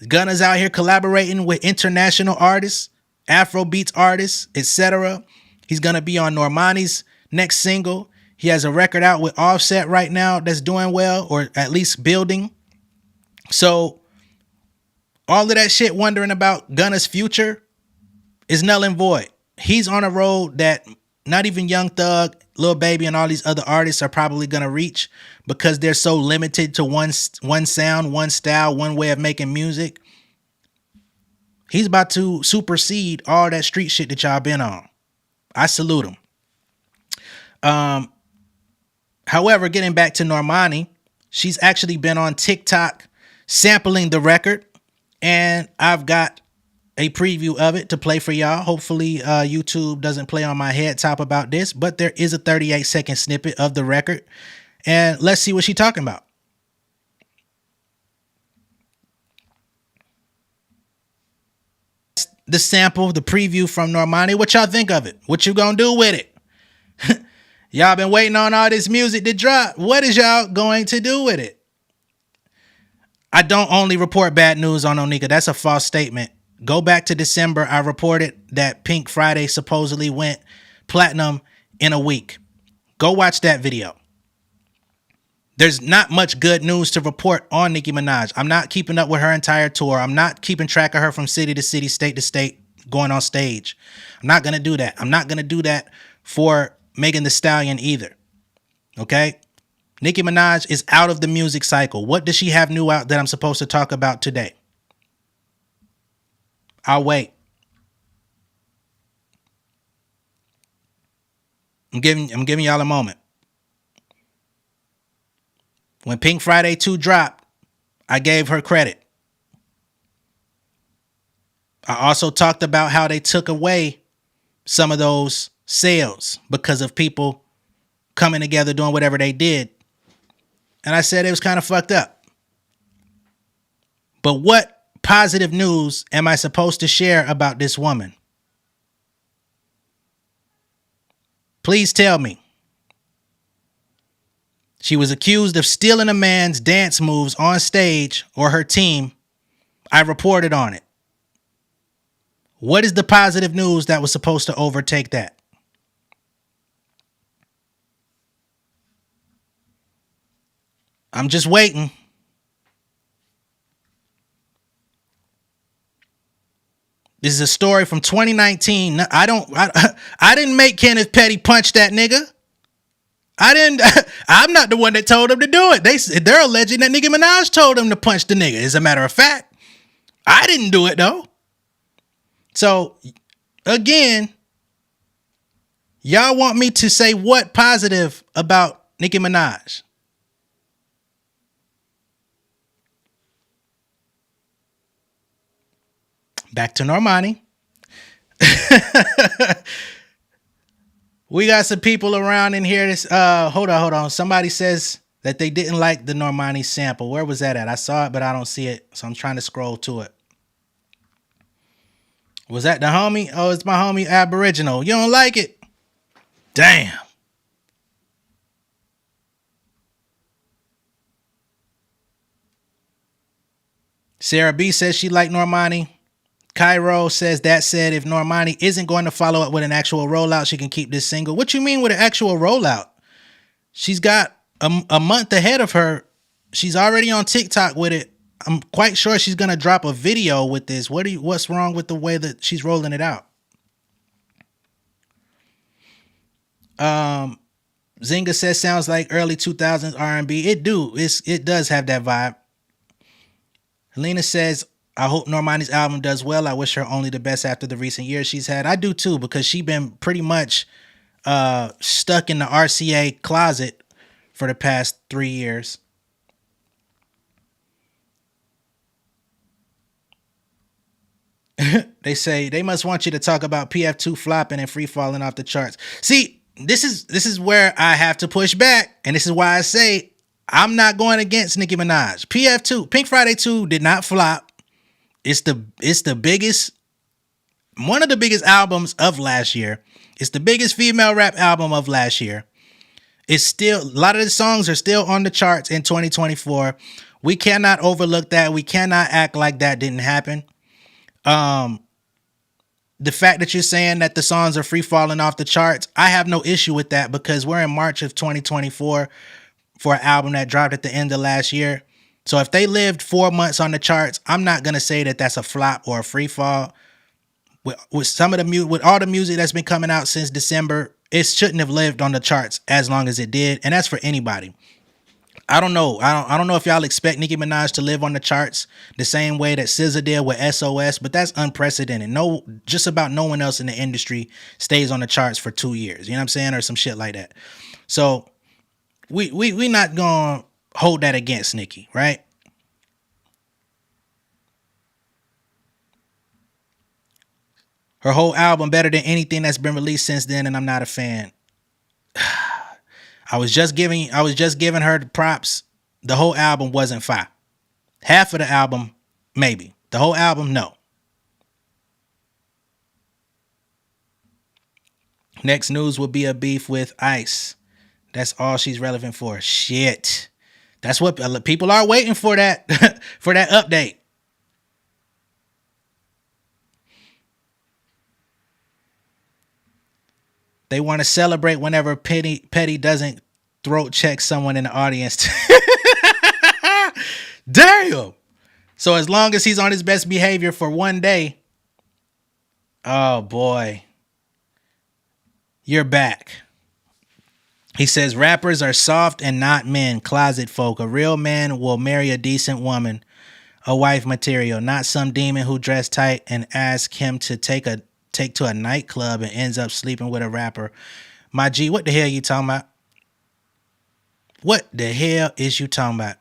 Gunna's out here collaborating with international artists, Afrobeats artists, etc. He's going to be on Normani's next single. He has a record out with Offset right now that's doing well, or at least building. So all of that shit wondering about Gunna's future is null and void. He's on a road that not even Young Thug, Lil Baby, and all these other artists are probably going to reach because they're so limited to one sound, one style, one way of making music. He's about to supersede all that street shit that y'all been on. I salute him. However, getting back to Normani, she's actually been on TikTok sampling the record, and I've got a preview of it to play for y'all. Hopefully YouTube doesn't play on my head top about this, but there is a 38-second snippet of the record, and let's see what she's talking about. The sample, the preview from Normani. What y'all think of it? What you gonna do with it? Y'all been waiting on all this music to drop. What is y'all going to do with it? I don't only report bad news on Onika. That's a false statement. Go back to December. I reported that Pink Friday supposedly went platinum in a week. Go watch that video. There's not much good news to report on Nicki Minaj. I'm not keeping up with her entire tour. I'm not keeping track of her from city to city, state to state, going on stage. I'm not going to do that. I'm not going to do that for Megan Thee Stallion either. Okay? Nicki Minaj is out of the music cycle. What does she have new out that I'm supposed to talk about today? I'll wait. I'm giving y'all a moment. When Pink Friday 2 dropped, I gave her credit. I also talked about how they took away some of those sales because of people coming together doing whatever they did. And I said it was kind of fucked up. But what positive news am I supposed to share about this woman? Please tell me. She was accused of stealing a man's dance moves on stage, or her team. I reported on it. What is the positive news that was supposed to overtake that? I'm just waiting. This is a story from 2019. I didn't make Kenneth Petty punch that nigga. I didn't. I'm not the one that told him to do it. They're alleging that Nicki Minaj told him to punch the nigga. As a matter of fact, I didn't do it though. So again, y'all want me to say what positive about Nicki Minaj? Back to Normani. We got some people around in here. Hold on. Somebody says that they didn't like the Normani sample. Where was that at? I saw it, but I don't see it. So I'm trying to scroll to it. Was that the homie? Oh, it's my homie Aboriginal. You don't like it? Damn. Sarah B says she liked Normani. Cairo says that said, if Normani isn't going to follow up with an actual rollout, she can keep this single. What you mean with an actual rollout? She's got a month ahead of her. She's already on TikTok with it. I'm quite sure she's going to drop a video with this. What's wrong with the way that she's rolling it out? Zinga says sounds like early 2000s R&B. It does have that vibe. Helena says, I hope Normani's album does well. I wish her only the best after the recent years she's had. I do too, because she's been pretty much stuck in the RCA closet for the past 3 years. They say they must want you to talk about PF2 flopping and free falling off the charts. See, this is where I have to push back, and this is why I say I'm not going against Nicki Minaj. PF2, Pink Friday 2 did not flop. It's the biggest, one of the biggest albums of last year. It's the biggest female rap album of last year. It's still, a lot of the songs are still on the charts in 2024. We cannot overlook that. We cannot act like that didn't happen. The fact that you're saying that the songs are free falling off the charts, I have no issue with that, because we're in March of 2024 for an album that dropped at the end of last year. So if they lived 4 months on the charts, I'm not going to say that that's a flop or a free fall. With some of the with all the music that's been coming out since December, it shouldn't have lived on the charts as long as it did. And that's for anybody. I don't know. I don't know if y'all expect Nicki Minaj to live on the charts the same way that SZA did with SOS, but that's unprecedented. No, just about no one else in the industry stays on the charts for 2 years. You know what I'm saying? Or some shit like that. So we not going to hold that against Nicki, right? Her whole album better than anything that's been released since then, and I'm not a fan. I was just giving her the props. The whole album wasn't fire. Half of the album, maybe. The whole album, no. Next news will be a beef with Ice. That's all she's relevant for. Shit. That's what people are waiting for, that for that update. They want to celebrate whenever Petty doesn't throat check someone in the audience. Damn. So as long as he's on his best behavior for one day, oh boy, you're back. He says rappers are soft and not men, closet folk. A real man will marry a decent woman, a wife material, not some demon who dressed tight and ask him to take to a nightclub and ends up sleeping with a rapper. My G, what the hell you talking about? What the hell is you talking about?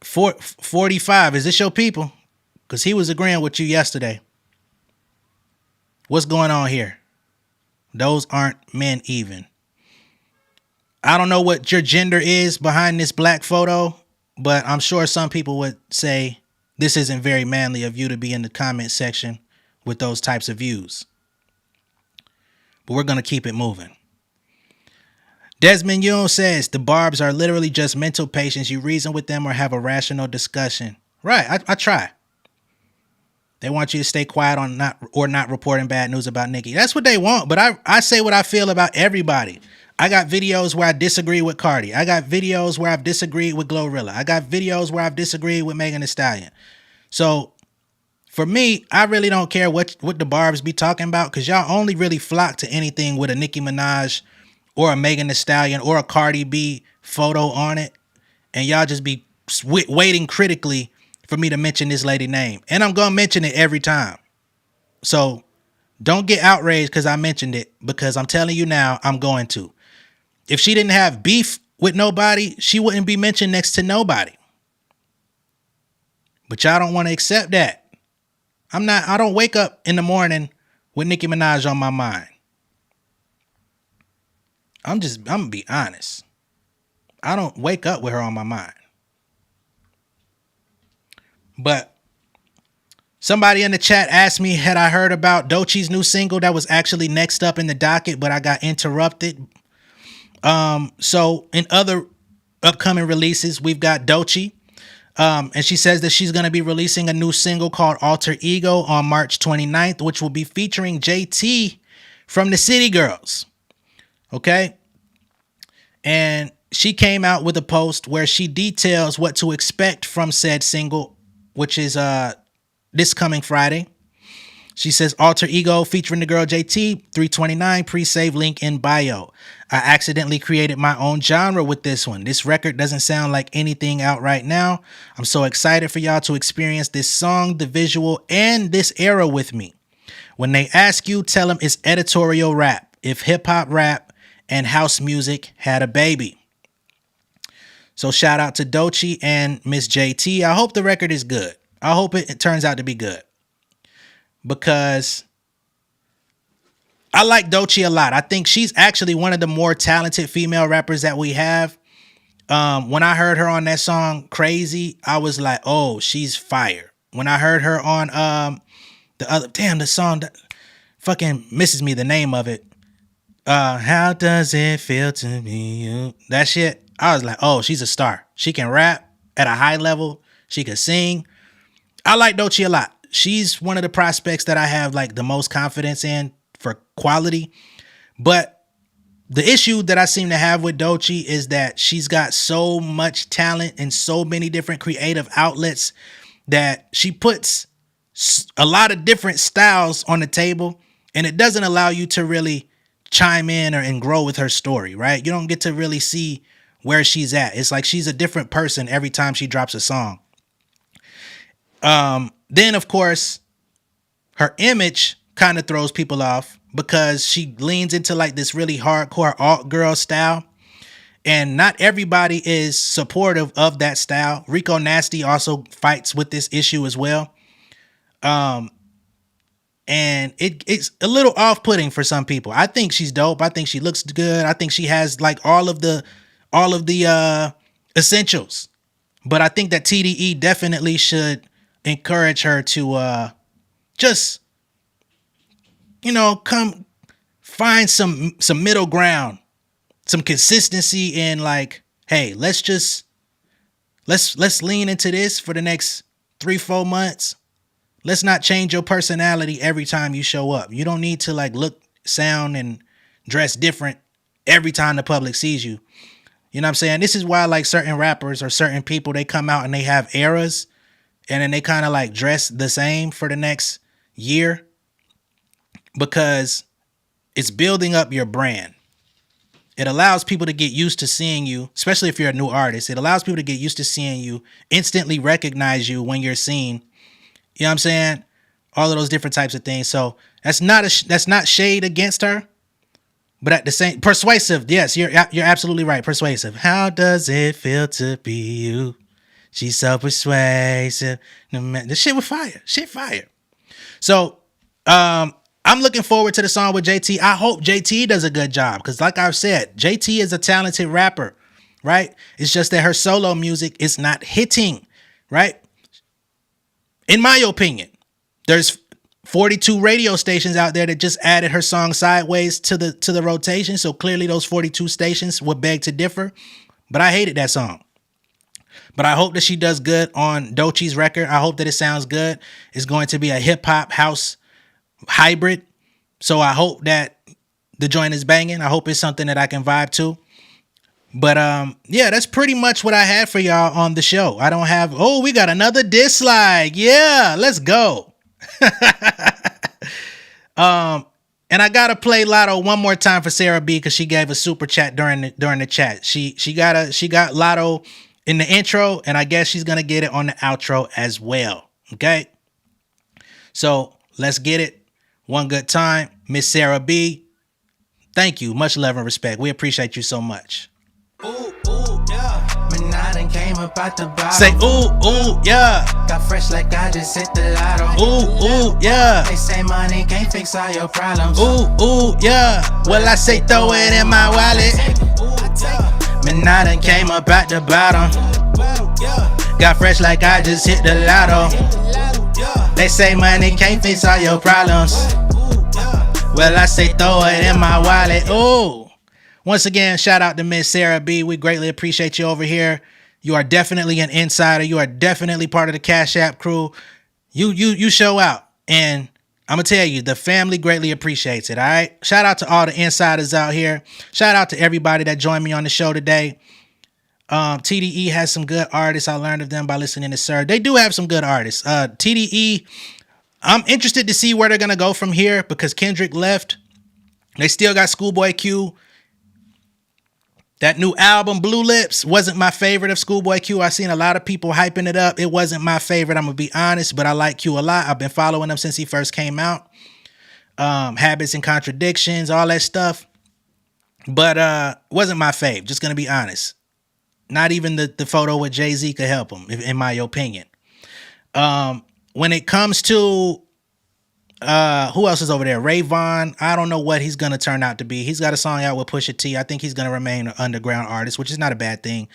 45, is this your people? Because he was agreeing with you yesterday. What's going on here? Those aren't men even. I don't know what your gender is behind this black photo, but I'm sure some people would say this isn't very manly of you to be in the comment section with those types of views. But we're going to keep it moving. Desmond Yoon says the barbs are literally just mental patients. You reason with them or have a rational discussion. Right, I try. They want you to stay quiet on not reporting bad news about Nicki. That's what they want, but I say what I feel about everybody. I got videos where I disagree with Cardi. I got videos where I've disagreed with GloRilla. I got videos where I've disagreed with Megan Thee Stallion. So for me, I really don't care what the barbs be talking about, because y'all only really flock to anything with a Nicki Minaj or a Megan Thee Stallion or a Cardi B photo on it, and y'all just be waiting critically for me to mention this lady name. And I'm going to mention it every time. So don't get outraged because I mentioned it, because I'm telling you now, I'm going to. If she didn't have beef with nobody, she wouldn't be mentioned next to nobody. But y'all don't want to accept that. I don't wake up in the morning with Nicki Minaj on my mind. I'm going to be honest. I don't wake up with her on my mind. But somebody in the chat asked me, had I heard about Doechii's new single that was actually next up in the docket, but I got interrupted. So in other upcoming releases, we've got Doechii. And she says that she's going to be releasing a new single called Alter Ego on March 29th, which will be featuring JT from the City Girls. Okay. And she came out with a post where she details what to expect from said single, which is this coming Friday. She says, Alter Ego featuring the girl JT, 329, pre-save link in bio. I accidentally created my own genre with this one. This record doesn't sound like anything out right now. I'm so excited for y'all to experience this song, the visual, and this era with me. When they ask you, tell them it's editorial rap. If hip-hop rap and house music had a baby. So shout out to Doechii and Miss JT. I hope the record is good. I hope it turns out to be good. Because I like Doechii a lot. I think she's actually one of the more talented female rappers that we have. When I heard her on that song Crazy, I was like, oh, she's fire. When I heard her on the song that fucking misses me the name of it. How does it feel to be you? That shit, I was like, oh, she's a star. She can rap at a high level. She can sing. I like Doechii a lot. She's one of the prospects that I have like the most confidence in for quality. But the issue that I seem to have with Doechii is that she's got so much talent and so many different creative outlets that she puts a lot of different styles on the table, and it doesn't allow you to really chime in and grow with her story, right? You don't get to really see where she's at. It's like she's a different person every time she drops a song. Then, of course, her image kind of throws people off because she leans into like this really hardcore alt girl style. And not everybody is supportive of that style. Rico Nasty also fights with this issue as well. And it's a little off-putting for some people. I think she's dope. I think she looks good. I think she has like all of the essentials. But I think that TDE definitely should encourage her to just, come find some middle ground, some consistency in like, hey, let's lean into this for the next 3-4 months. Let's not change your personality every time you show up. You don't need to like look, sound, and dress different every time the public sees you. You know what I'm saying? This is why like certain rappers or certain people, they come out and they have eras. And then they kind of like dress the same for the next year because it's building up your brand. It allows people to get used to seeing you, especially if you're a new artist. It allows people to get used to seeing you, instantly recognize you when you're seen. You know what I'm saying? All of those different types of things. So that's not shade against her, but at the same persuasive. Yes, you're absolutely right. Persuasive. How does it feel to be you? She's so persuasive. The shit was fire. Shit fire. So I'm looking forward to the song with JT. I hope JT does a good job because like I've said, JT is a talented rapper, right? It's just that her solo music is not hitting, right? In my opinion, there's 42 radio stations out there that just added her song Sideways to the rotation. So clearly those 42 stations would beg to differ, but I hated that song. But I hope that she does good on Doechii's record. I hope that it sounds good. It's going to be a hip-hop house hybrid. So I hope that the joint is banging. I hope it's something that I can vibe to. But yeah, that's pretty much what I had for y'all on the show. I don't have, we got another dislike. Yeah, let's go. And And I gotta play Lotto one more time for Sarah B because she gave a super chat during the chat. She got Lotto in the intro, and I guess she's gonna get it on the outro as well. Okay, so let's get it one good time, Miss Sarah B. Thank you, much love and respect. We appreciate you so much. Ooh, ooh, yeah. Minaj came up out the bottom. Say ooh, yeah. Got fresh like I just hit the lotto. Ooh, yeah. They say money can't fix all your problems. Ooh, yeah. Well, I say throw it in my wallet. Minaj came up out the bottom. Got fresh like I just hit the lotto. They say money can't fix all your problems. Well, I say throw it in my wallet. Ooh. Once again, shout out to Miss Sarah B. We greatly appreciate you over here. You are definitely an insider. You are definitely part of the Cash App crew. You show out. And I'm going to tell you, the family greatly appreciates it, all right? Shout out to all the insiders out here. Shout out to everybody that joined me on the show today. TDE has some good artists. I learned of them by listening to Sir. They do have some good artists. TDE, I'm interested to see where they're going to go from here because Kendrick left. They still got Schoolboy Q. That new album, Blue Lips, wasn't my favorite of Schoolboy Q. I seen a lot of people hyping it up. It wasn't my favorite, I'm going to be honest, but I like Q a lot. I've been following him since he first came out. Habits and Contradictions, all that stuff. But wasn't my fave, just going to be honest. Not even the photo with Jay-Z could help him, in my opinion. When it comes to who else is over there? Rayvon. I don't know what he's gonna turn out to be. He's got a song out with Pusha T. I think he's gonna remain an underground artist, which is not a bad thing.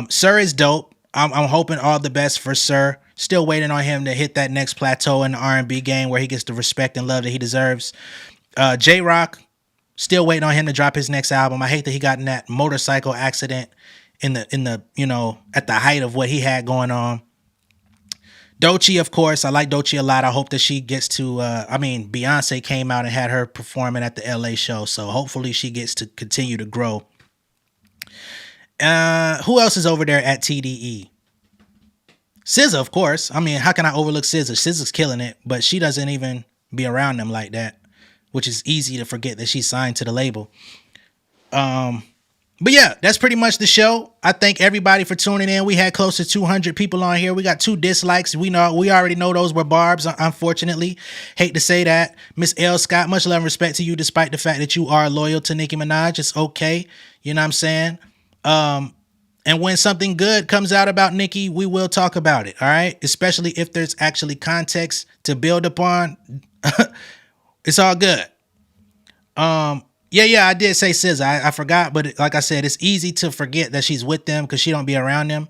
Sir is dope. I'm hoping all the best for Sir. Still waiting on him to hit that next plateau in the R&B game where he gets the respect and love that he deserves. J-Rock. Still waiting on him to drop his next album. I hate that he got in that motorcycle accident in the at the height of what he had going on. Doechii, of course. I like Doechii a lot. I hope that she gets to, Beyonce came out and had her performing at the LA show. So hopefully she gets to continue to grow. Who else is over there at TDE? SZA, of course. I mean, how can I overlook SZA? SZA's killing it, but she doesn't even be around them like that, which is easy to forget that she's signed to the label. But yeah, that's pretty much the show. I thank everybody for tuning in. We had close to 200 people on here. We got 2 dislikes. We already know those were Barb's, unfortunately. Hate to say that. Miss L. Scott, much love and respect to you, despite the fact that you are loyal to Nicki Minaj. It's okay. You know what I'm saying? And when something good comes out about Nicki, we will talk about it, all right? Especially if there's actually context to build upon. It's all good. Yeah, I did say SZA. I forgot, but like I said, it's easy to forget that she's with them because she don't be around them.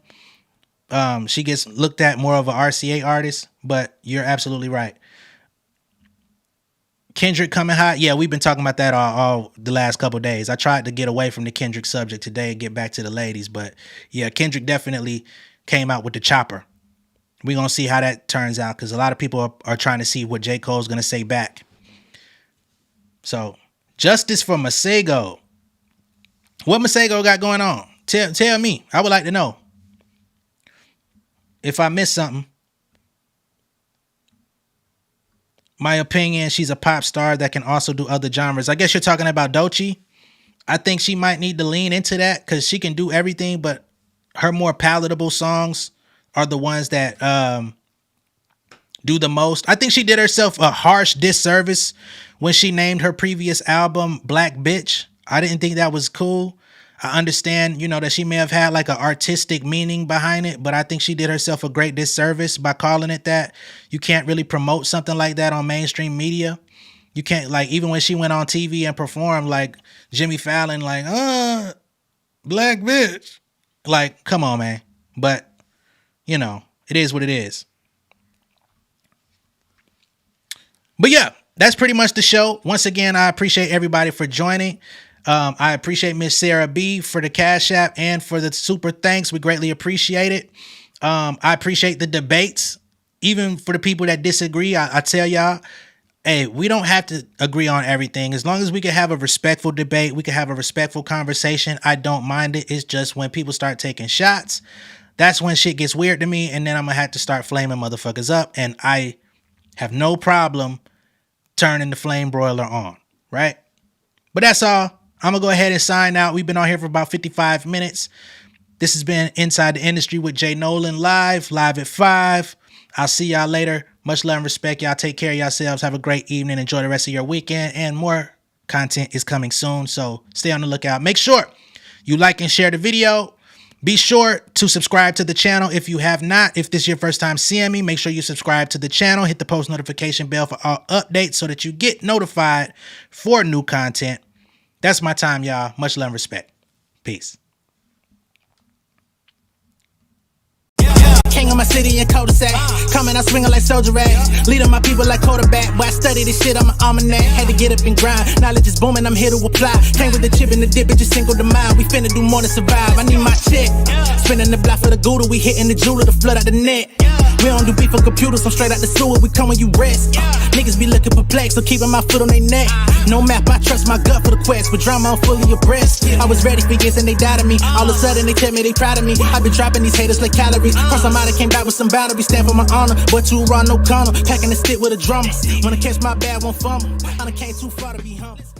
She gets looked at more of a RCA artist, but you're absolutely right. Kendrick coming hot. Yeah, we've been talking about that all the last couple of days. I tried to get away from the Kendrick subject today and get back to the ladies, but yeah, Kendrick definitely came out with the chopper. We're going to see how that turns out because a lot of people are trying to see what J. Cole's going to say back. So... Justice for Masego. What Masego got going on? Tell me. I would like to know. If I missed something. My opinion, she's a pop star that can also do other genres. I guess you're talking about Doechii. I think she might need to lean into that because she can do everything, but her more palatable songs are the ones that do the most. I think she did herself a harsh disservice when she named her previous album Black Bitch. I didn't think that was cool. I understand, that she may have had like an artistic meaning behind it, but I think she did herself a great disservice by calling it that. You can't really promote something like that on mainstream media. You can't, like, even when she went on TV and performed, like Jimmy Fallon, like, Black Bitch. Like, come on, man. But, it is what it is. But yeah, that's pretty much the show. Once again, I appreciate everybody for joining. I appreciate Miss Sarah B for the Cash App and for the super thanks. We greatly appreciate it. I appreciate the debates. Even for the people that disagree, I tell y'all, hey, we don't have to agree on everything. As long as we can have a respectful debate, we can have a respectful conversation, I don't mind it. It's just when people start taking shots, that's when shit gets weird to me, and then I'm going to have to start flaming motherfuckers up, and I have no problem turning the flame broiler on, right? But that's all. I'm going to go ahead and sign out. We've been on here for about 55 minutes. This has been Inside the Industry with J Nolan live at 5. I'll see y'all later. Much love and respect. Y'all take care of yourselves. Have a great evening. Enjoy the rest of your weekend. And more content is coming soon, so stay on the lookout. Make sure you like and share the video. Be sure to subscribe to the channel if you have not. If this is your first time seeing me, make sure you subscribe to the channel. Hit the post notification bell for all updates so that you get notified for new content. That's my time, y'all. Much love and respect. Peace. King of my city in cul-de-sac. Coming out swinging like soldier rags. Leading my people like quarterback. Boy, I study this shit, I'm an almanac. Had to get up and grind. Knowledge is booming, I'm here to apply. Came with the chip and the dip, it just single the mile. We finna do more than survive. I need my check. Spinning the block for the Gouda. We hitting the jeweler to flood out the net. We don't do beef on computers, I'm straight out the sewer. We come when you rest. Niggas be looking perplexed, so keeping my foot on their neck. No map, I trust my gut for the quest. With drama, I'm fully abreast. I was ready for years and they doubted me. All of a sudden they tell me they proud of me. I been dropping these haters like calories. Cross them out, I came back with some boundaries. Stand for my honor, but you run no corner. Packing the stick with a drummer. When I catch my bad, won't fumble. I done came too far to be humble.